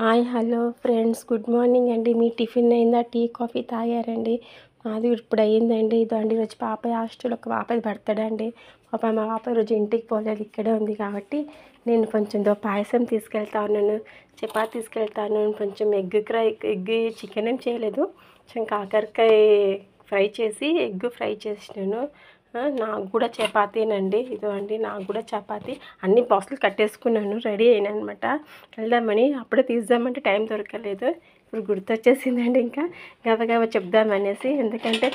Hi hello friends, good morning అండి. మీ tiffin అయిందా? టీ కాఫీ తాగారండి? మాది ఇప్పుడు అయ్యిందండి. ఇదండి ఈరోజు పాప హాస్టల్, ఒక పాపది బర్త్డే అండి. మా పాప ఈరోజు ఇంటికి పోలేదు, ఇక్కడే ఉంది కాబట్టి నేను కొంచెం పాయసం తీసుకెళ్తా ఉన్నాను, చపాతీ తీసుకెళ్తాను, కొంచెం ఎగ్ చికెన్ ఏం చేయలేదు, కొంచెం కాకరకాయ ఫ్రై చేసి ఎగ్ ఫ్రై చేసినాను. నాకు కూడా చపాతీనండి. ఇదో అండి, నాకు కూడా చపాతీ. అన్ని బాక్సులు కట్టేసుకున్నాను, రెడీ అయినా అనమాట వెళ్దామని. అప్పుడే తీద్దామంటే టైం దొరకలేదు. ఇప్పుడు గుర్తొచ్చేసిందండి, ఇంకా గబగబా చెప్దామనేసి. ఎందుకంటే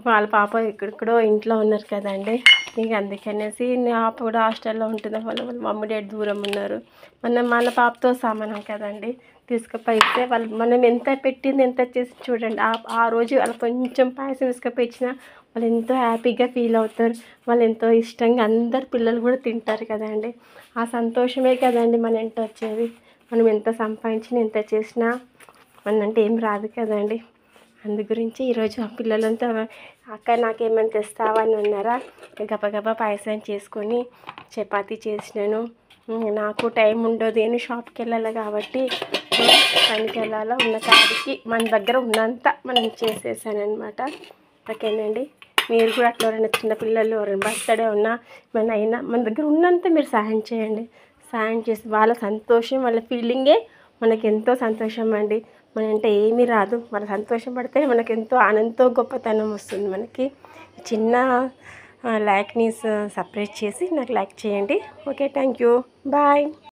వాళ్ళ పాప ఎక్కడెక్కడో ఇంట్లో ఉన్నారు కదండి, ఇంక అందుకనేసి. పాప కూడా హాస్టల్లో ఉంటుంది, వాళ్ళ మమ్మీ డాడీ దూరం ఉన్నారు. మన పాపతో సమానం కదండి. తీసుకుపోయితే వాళ్ళు మనం ఎంత పెట్టింది, ఎంత చేసి చూడండి. ఆ రోజు వాళ్ళు కొంచెం పాయసం తీసుకుపోయి ఇచ్చినా వాళ్ళు ఎంతో హ్యాపీగా ఫీల్ అవుతారు. వాళ్ళు ఎంతో ఇష్టంగా అందరు పిల్లలు కూడా తింటారు కదండి. ఆ సంతోషమే కదండి మన ఇంట వచ్చేది. మనం ఎంత సంపాదించినా, ఎంత చేసినా మనంటే ఏం రాదు కదండి. అందు గురించి ఈరోజు ఆ పిల్లలంతా అక్క నాకేమైనా తెస్తావా అని అన్నారా. గబగబా పాయసం చేసుకొని చపాతీ చేసినాను. నాకు టైం ఉండదు, నేను షాప్కి వెళ్ళాలి కాబట్టి, పనికి వెళ్ళాలా, ఉన్న కాడికి మన దగ్గర ఉన్నంత మనం చేసేసాను అనమాట. ఓకేనండి, మీరు కూడా అట్లా ఎవరైనా చిన్నపిల్లలు ఎవరైనా బర్త్డే ఉన్నా మన అయినా మన దగ్గర ఉన్నంత మీరు సహాయం చేయండి. సహాయం చేసి వాళ్ళ సంతోషం, వాళ్ళ ఫీలింగే మనకి ఎంతో సంతోషం అండి. మన అంటే ఏమీ రాదు, వాళ్ళ సంతోషం పడితే మనకు ఎంతో ఆనందంతో గొప్పతనం వస్తుంది మనకి. చిన్న లైక్ని సపరేట్ చేసి నాకు లైక్ చేయండి. Okay, thank you, bye.